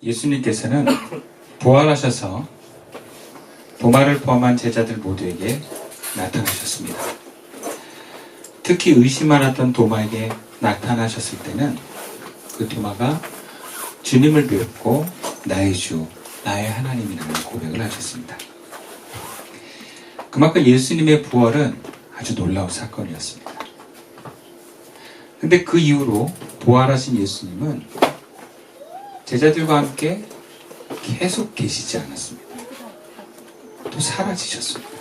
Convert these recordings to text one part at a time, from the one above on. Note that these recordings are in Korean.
예수님께서는 부활하셔서 도마를 포함한 제자들 모두에게 나타나셨습니다. 특히 의심하았던 도마에게 나타나셨을 때는 그 도마가 주님을 배웠고 나의 주, 나의 하나님이라는 고백을 하셨습니다. 그만큼 예수님의 부활은 아주 놀라운 사건이었습니다. 근데 그 이후로 부활하신 예수님은 제자들과 함께 계속 계시지 않았습니다. 또 사라지셨습니다.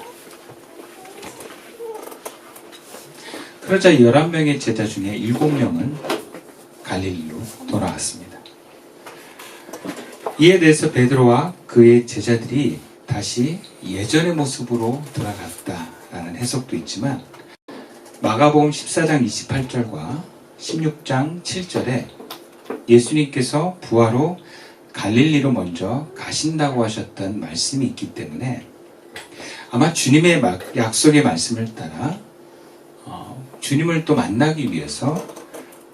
그러자 11명의 제자 중에 7명은 갈릴리로 돌아왔습니다. 이에 대해서 베드로와 그의 제자들이 다시 예전의 모습으로 돌아갔다라는 해석도 있지만 마가복음 14장 28절과 16장 7절에 예수님께서 부활 후 갈릴리로 먼저 가신다고 하셨던 말씀이 있기 때문에 아마 주님의 약속의 말씀을 따라 주님을 또 만나기 위해서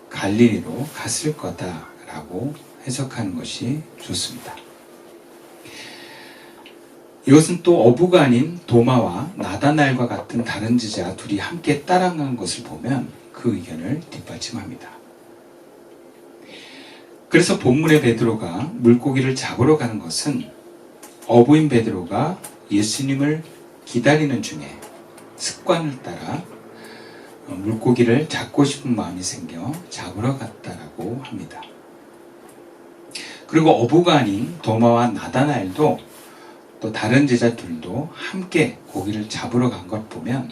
갈릴리로 갔을 거다라고 해석하는 것이 좋습니다. 이것은 또 어부가 아닌 도마와 나다나엘과 같은 다른 제자 둘이 함께 따라간 것을 보면 그 의견을 뒷받침합니다. 그래서 본문의 베드로가 물고기를 잡으러 가는 것은 어부인 베드로가 예수님을 기다리는 중에 습관을 따라 물고기를 잡고 싶은 마음이 생겨 잡으러 갔다라고 합니다. 그리고 어부가 아닌 도마와 나다나엘도 또 다른 제자들도 함께 고기를 잡으러 간 것 보면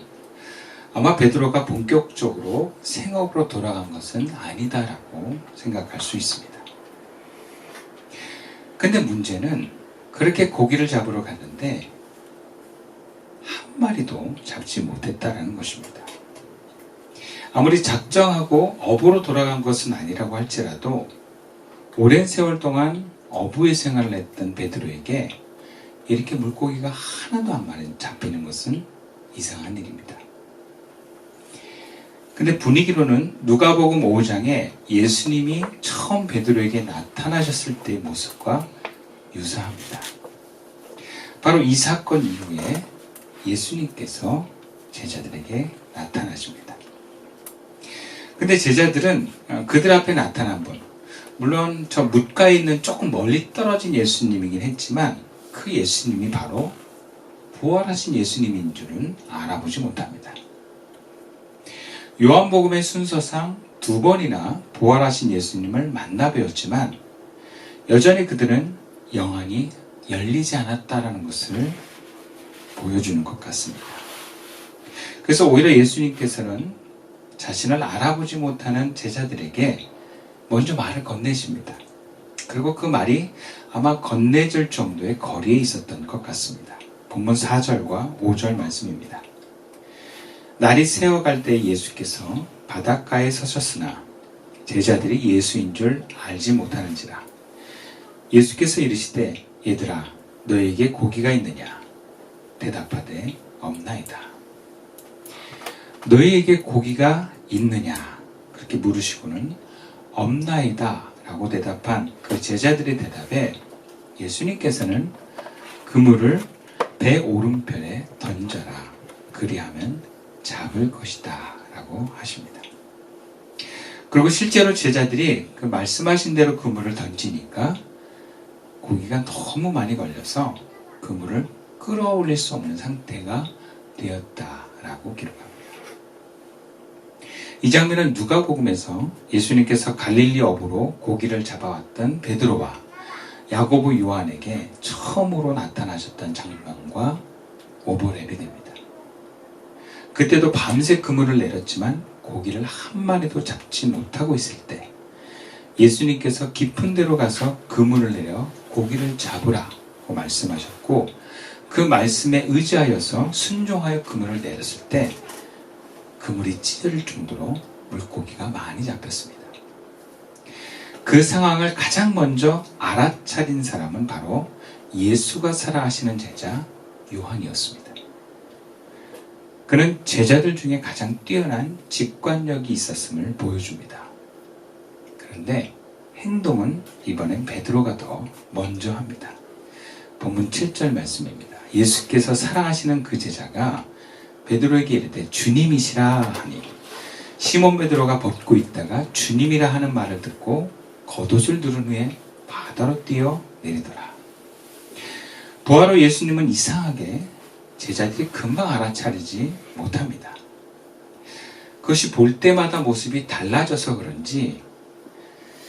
아마 베드로가 본격적으로 생업으로 돌아간 것은 아니다라고 생각할 수 있습니다. 근데 문제는 그렇게 고기를 잡으러 갔는데 한 마리도 잡지 못했다라는 것입니다. 아무리 작정하고 어부로 돌아간 것은 아니라고 할지라도 오랜 세월 동안 어부의 생활을 했던 베드로에게 이렇게 물고기가 하나도 안 마리 잡히는 것은 이상한 일입니다. 근데 분위기로는 누가복음 5장에 예수님이 처음 베드로에게 나타나셨을 때의 모습과 유사합니다. 바로 이 사건 이후에 예수님께서 제자들에게 나타나십니다. 근데 제자들은 그들 앞에 나타난 분, 물론 저 뭇가에 있는 조금 멀리 떨어진 예수님이긴 했지만 그 예수님이 바로 부활하신 예수님인 줄은 알아보지 못합니다. 요한복음의 순서상 2번이나 부활하신 예수님을 만나 뵈었지만 여전히 그들은 영안이 열리지 않았다라는 것을 보여주는 것 같습니다. 그래서 오히려 예수님께서는 자신을 알아보지 못하는 제자들에게 먼저 말을 건네십니다. 그리고 그 말이 아마 건네질 정도의 거리에 있었던 것 같습니다. 본문 4절과 5절 말씀입니다. 날이 새어갈 때 예수께서 바닷가에 서셨으나 제자들이 예수인 줄 알지 못하는지라. 예수께서 이르시되 얘들아 너에게 고기가 있느냐? 대답하되 없나이다. 너희에게 고기가 있느냐? 그렇게 물으시고는 없나이다 라고 대답한 그 제자들의 대답에 예수님께서는 그물을 배 오른편에 던져라. 그리하면 잡을 것이다 라고 하십니다. 그리고 실제로 제자들이 그 말씀하신 대로 그물을 던지니까 고기가 너무 많이 걸려서 그물을 끌어올릴 수 없는 상태가 되었다라고 기록합니다. 이 장면은 누가복음에서 예수님께서 갈릴리 어부로 고기를 잡아왔던 베드로와 야고보 요한에게 처음으로 나타나셨던 장면과 오버랩이 됩니다. 그때도 밤새 그물을 내렸지만 고기를 한 마리도 잡지 못하고 있을 때 예수님께서 깊은 데로 가서 그물을 내려 고기를 잡으라고 말씀하셨고 그 말씀에 의지하여서 순종하여 그물을 내렸을 때 그물이 찢어질 정도로 물고기가 많이 잡혔습니다. 그 상황을 가장 먼저 알아차린 사람은 바로 예수가 살아가시는 제자 요한이었습니다. 그는 제자들 중에 가장 뛰어난 직관력이 있었음을 보여줍니다. 그런데 행동은 이번엔 베드로가 더 먼저 합니다. 본문 7절 말씀입니다. 예수께서 사랑하시는 그 제자가 베드로에게 이르되 주님이시라 하니 시몬 베드로가 벗고 있다가 주님이라 하는 말을 듣고 겉옷을 두른 후에 바다로 뛰어 내리더라. 부활 후 예수님은 이상하게 제자들이 금방 알아차리지 못합니다. 그것이 볼 때마다 모습이 달라져서 그런지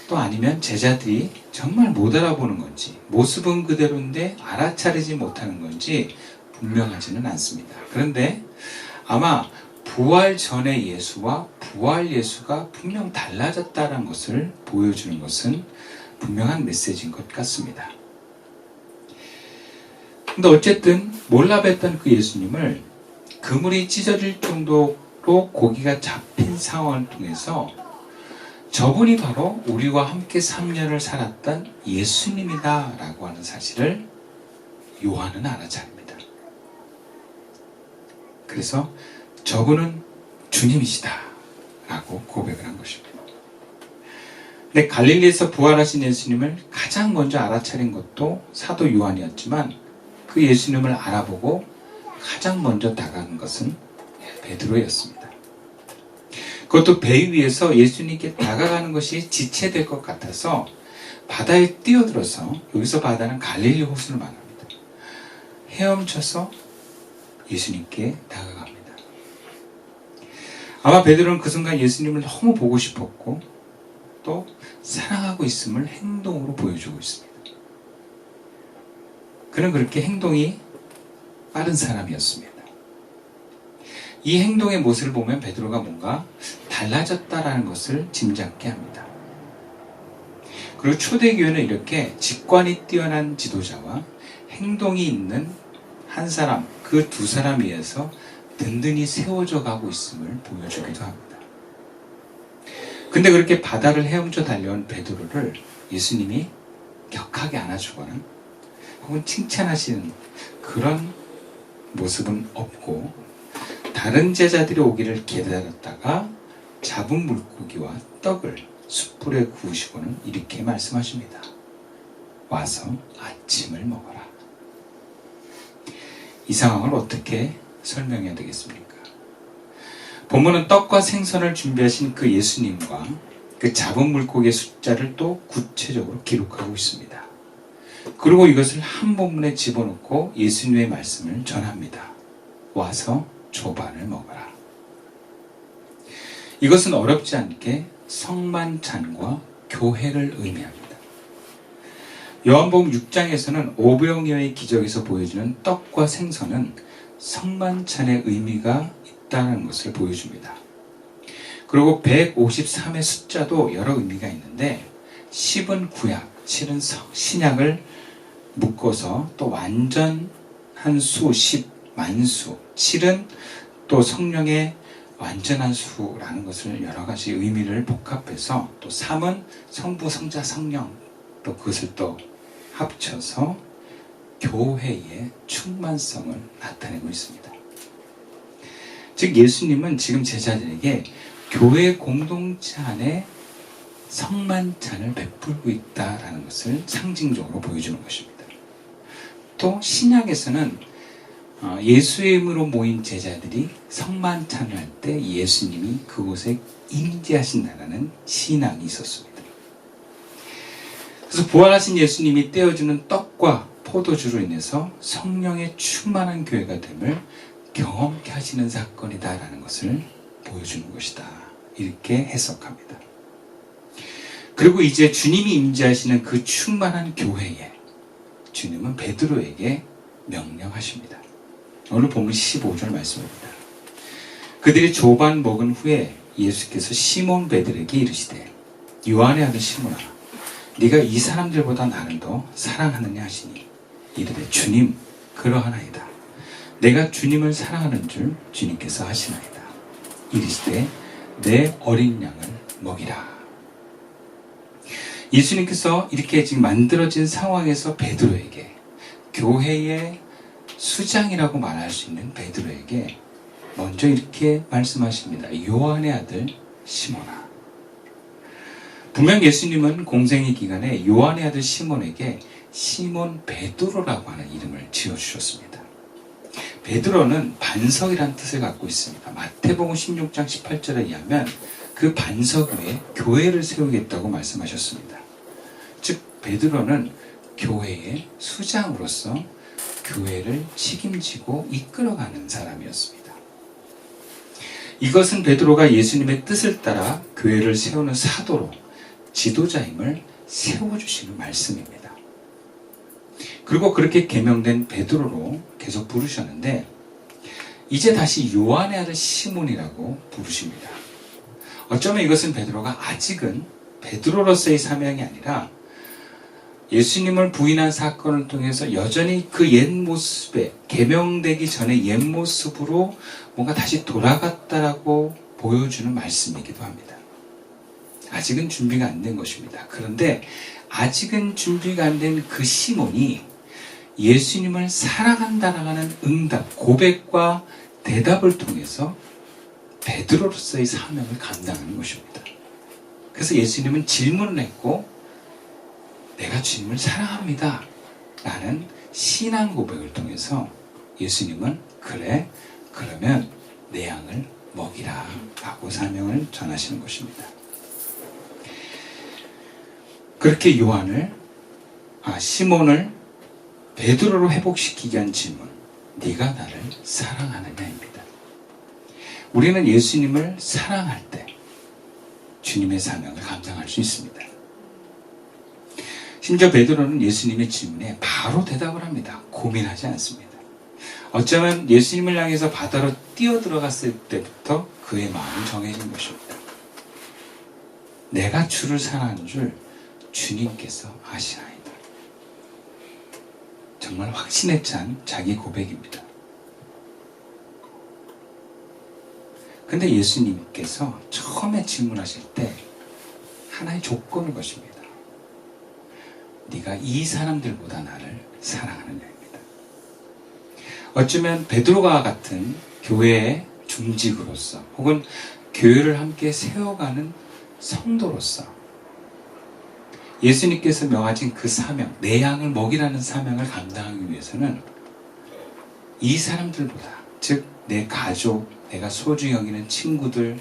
또 아니면 제자들이 정말 못 알아보는 건지 모습은 그대로인데 알아차리지 못하는 건지 분명하지는 않습니다. 그런데 아마 부활 전의 예수와 부활 예수가 분명 달라졌다는 것을 보여주는 것은 분명한 메시지인 것 같습니다. 근데 어쨌든 몰라 뵀던 그 예수님을 그물이 찢어질 정도로 고기가 잡힌 상황을 통해서 저분이 바로 우리와 함께 3년을 살았던 예수님이다 라고 하는 사실을 요한은 알아차립니다. 그래서 저분은 주님이시다 라고 고백을 한 것입니다. 근데 갈릴리에서 부활하신 예수님을 가장 먼저 알아차린 것도 사도 요한이었지만 그 예수님을 알아보고 가장 먼저 다가간 것은 베드로였습니다. 그것도 배 위에서 예수님께 다가가는 것이 지체될 것 같아서 바다에 뛰어들어서, 여기서 바다는 갈릴리 호수를 말합니다. 헤엄쳐서 예수님께 다가갑니다. 아마 베드로는 그 순간 예수님을 너무 보고 싶었고 또 사랑하고 있음을 행동으로 보여주고 있습니다. 그는 그렇게 행동이 빠른 사람이었습니다. 이 행동의 모습을 보면 베드로가 뭔가 달라졌다라는 것을 짐작케 합니다. 그리고 초대교회는 이렇게 직관이 뛰어난 지도자와 행동이 있는 한 사람, 그 두 사람 위에서 든든히 세워져 가고 있음을 보여주기도 합니다. 근데 그렇게 바다를 헤엄쳐 달려온 베드로를 예수님이 격하게 안아주거나 혹은 칭찬하시는 그런 모습은 없고 다른 제자들이 오기를 기다렸다가 잡은 물고기와 떡을 숯불에 구우시고는 이렇게 말씀하십니다. 와서 아침을 먹어라. 이 상황을 어떻게 설명해야 되겠습니까? 본문은 떡과 생선을 준비하신 그 예수님과 그 잡은 물고기의 숫자를 또 구체적으로 기록하고 있습니다. 그리고 이것을 한 본문에 집어넣고 예수님의 말씀을 전합니다. 와서 조반을 먹어라. 이것은 어렵지 않게 성만찬과 교회를 의미합니다. 요한복음 6장에서는 오병이어의 기적에서 보여주는 떡과 생선은 성만찬의 의미가 있다는 것을 보여줍니다. 그리고 153의 숫자도 여러 의미가 있는데 10은 구약, 7은 신약을 묶어서 또 완전한 수, 10, 만수, 7은 또 성령의 완전한 수라는 것을 여러 가지 의미를 복합해서 또 3은 성부, 성자, 성령 또 그것을 또 합쳐서 교회의 충만성을 나타내고 있습니다. 즉 예수님은 지금 제자들에게 교회 공동체 안에 성만찬을 베풀고 있다라는 것을 상징적으로 보여주는 것입니다. 또 신약에서는 예수의 이름으로 모인 제자들이 성만찬을 할 때 예수님이 그곳에 임재하신다는 신앙이 있었습니다. 그래서 부활하신 예수님이 떼어주는 떡과 포도주로 인해서 성령의 충만한 교회가 됨을 경험케 하시는 사건이다라는 것을 보여주는 것이다. 이렇게 해석합니다. 그리고 이제 주님이 임재하시는 그 충만한 교회에 주님은 베드로에게 명령하십니다. 오늘 본문 15절 말씀입니다. 그들이 조반 먹은 후에 예수께서 시몬 베드로에게 이르시되 요한의 아들 시몬아 네가 이 사람들보다 나를 더 사랑하느냐 하시니 이르되 주님 그러하나이다. 내가 주님을 사랑하는 줄 주님께서 하시나이다. 이르시되 내 어린 양을 먹이라. 예수님께서 이렇게 지금 만들어진 상황에서 베드로에게, 교회의 수장이라고 말할 수 있는 베드로에게 먼저 이렇게 말씀하십니다. 요한의 아들 시몬아. 분명 예수님은 공생의 기간에 요한의 아들 시몬에게 시몬 베드로라고 하는 이름을 지어주셨습니다. 베드로는 반석이라는 뜻을 갖고 있습니다. 마태복음 16장 18절에 의하면 그 반석 위에 교회를 세우겠다고 말씀하셨습니다. 즉 베드로는 교회의 수장으로서 교회를 책임지고 이끌어가는 사람이었습니다. 이것은 베드로가 예수님의 뜻을 따라 교회를 세우는 사도로 지도자임을 세워주시는 말씀입니다. 그리고 그렇게 계명된 베드로로 계속 부르셨는데 이제 다시 요한의 아들 시몬이라고 부르십니다. 어쩌면 이것은 베드로가 아직은 베드로로서의 사명이 아니라 예수님을 부인한 사건을 통해서 여전히 그 옛 모습에 계명되기 전에 옛 모습으로 뭔가 다시 돌아갔다라고 보여주는 말씀이기도 합니다. 아직은 준비가 안 된 것입니다. 그런데 아직은 준비가 안 된 그 시몬이 예수님을 사랑한다라고 하는 응답, 고백과 대답을 통해서 베드로로서의 사명을 감당하는 것입니다. 그래서 예수님은 질문을 했고 내가 주님을 사랑합니다 라는 신앙 고백을 통해서 예수님은 그래 그러면 내 양을 먹이라 라고 사명을 전하시는 것입니다. 그렇게 시몬을 베드로로 회복시키기 위한 질문, 네가 나를 사랑하느냐입니다. 우리는 예수님을 사랑할 때 주님의 사명을 감당할 수 있습니다. 심지어 베드로는 예수님의 질문에 바로 대답을 합니다. 고민하지 않습니다. 어쩌면 예수님을 향해서 바다로 뛰어들어갔을 때부터 그의 마음은 정해진 것입니다. 내가 주를 사랑하는 줄 주님께서 아시나이다. 정말 확신에 찬 자기 고백입니다. 근데 예수님께서 처음에 질문하실 때 하나의 조건을 거십니다. 네가 이 사람들보다 나를 사랑하느냐입니다. 어쩌면 베드로가 같은 교회의 중직으로서 혹은 교회를 함께 세워가는 성도로서 예수님께서 명하신 그 사명, 내 양을 먹이라는 사명을 감당하기 위해서는 이 사람들보다, 즉 내 가족, 내가 소중히 여기는 친구들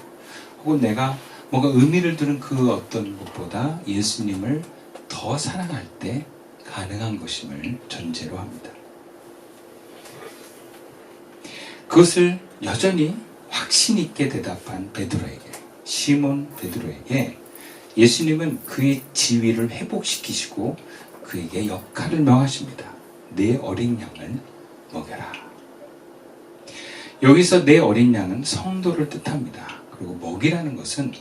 혹은 내가 뭔가 의미를 두는 그 어떤 것보다 예수님을 더 사랑할 때 가능한 것임을 전제로 합니다. 그것을 여전히 확신 있게 대답한 베드로에게, 시몬 베드로에게 예수님은 그의 지위를 회복시키시고 그에게 역할을 명하십니다. 내 어린 양을 먹여라. 여기서 내 어린 양은 성도를 뜻합니다. 그리고 먹이라는 것은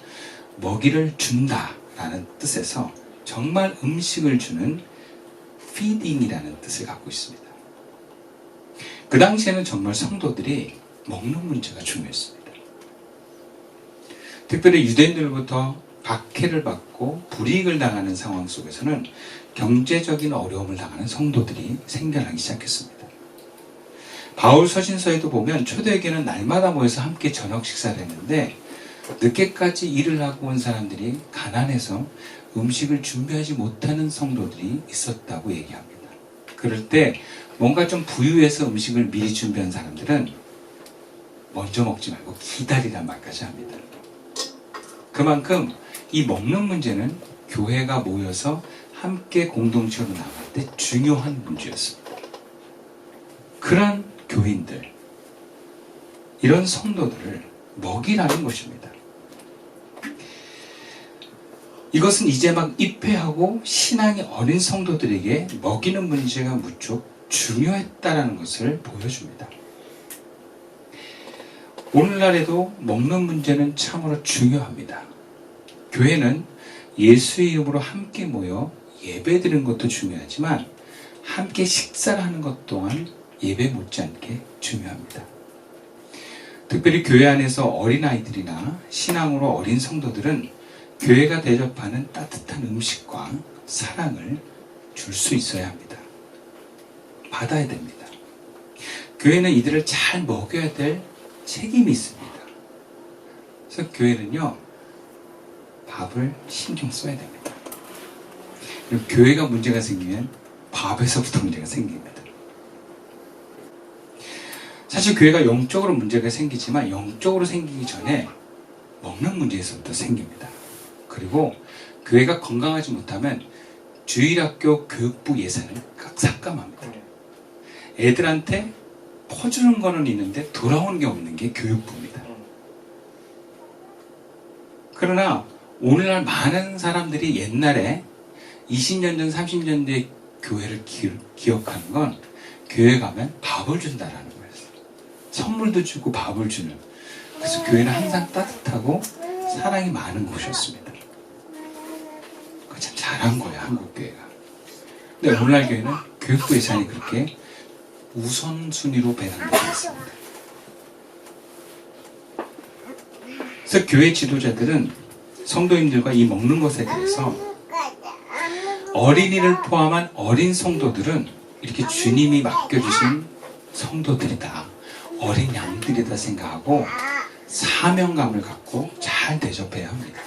먹이를 준다라는 뜻에서 정말 음식을 주는 feeding이라는 뜻을 갖고 있습니다. 그 당시에는 정말 성도들이 먹는 문제가 중요했습니다. 특별히 유대인들로부터 박해를 받고 불이익을 당하는 상황 속에서는 경제적인 어려움을 당하는 성도들이 생겨나기 시작했습니다. 바울 서신서에도 보면 초대교회는 날마다 모여서 함께 저녁 식사를 했는데 늦게까지 일을 하고 온 사람들이 가난해서 음식을 준비하지 못하는 성도들이 있었다고 얘기합니다. 그럴 때 뭔가 좀 부유해서 음식을 미리 준비한 사람들은 먼저 먹지 말고 기다리란 말까지 합니다. 그만큼 이 먹는 문제는 교회가 모여서 함께 공동체로 나갈 때 중요한 문제였습니다. 그런 교인들, 이런 성도들을 먹이라는 것입니다. 이것은 이제 막 입회하고 신앙이 어린 성도들에게 먹이는 문제가 무척 중요했다라는 것을 보여줍니다. 오늘날에도 먹는 문제는 참으로 중요합니다. 교회는 예수의 이름으로 함께 모여 예배드리는 것도 중요하지만 함께 식사를 하는 것 또한 예배 못지않게 중요합니다. 특별히 교회 안에서 어린아이들이나 신앙으로 어린 성도들은 교회가 대접하는 따뜻한 음식과 사랑을 줄 수 있어야 합니다. 받아야 됩니다. 교회는 이들을 잘 먹여야 될 책임이 있습니다. 그래서 교회는요, 밥을 신경 써야 됩니다. 그리고 교회가 문제가 생기면 밥에서부터 문제가 생깁니다. 사실 교회가 영적으로 문제가 생기지만 영적으로 생기기 전에 먹는 문제에서부터 생깁니다. 그리고 교회가 건강하지 못하면 주일학교 교육부 예산을 삭감합니다. 애들한테 퍼주는 거는 있는데 돌아오는 게 없는 게 교육부입니다. 그러나 오늘날 많은 사람들이 옛날에 20년 전, 30년 뒤의 교회를 기억하는 건 교회 가면 밥을 준다라는 거예요. 선물도 주고 밥을 주는. 그래서 교회는 항상 따뜻하고 사랑이 많은 곳이었습니다. 그거 참 잘한 거예요, 한국 교회가. 근데 오늘날 교회는 교육부 예산이 그렇게 우선순위로 배당되어 있습니다. 그래서 교회 지도자들은 성도님들과 이 먹는 것에 대해서 어린이를 포함한 어린 성도들은 이렇게 주님이 맡겨주신 성도들이다, 어린 양들이다 생각하고 사명감을 갖고 잘 대접해야 합니다.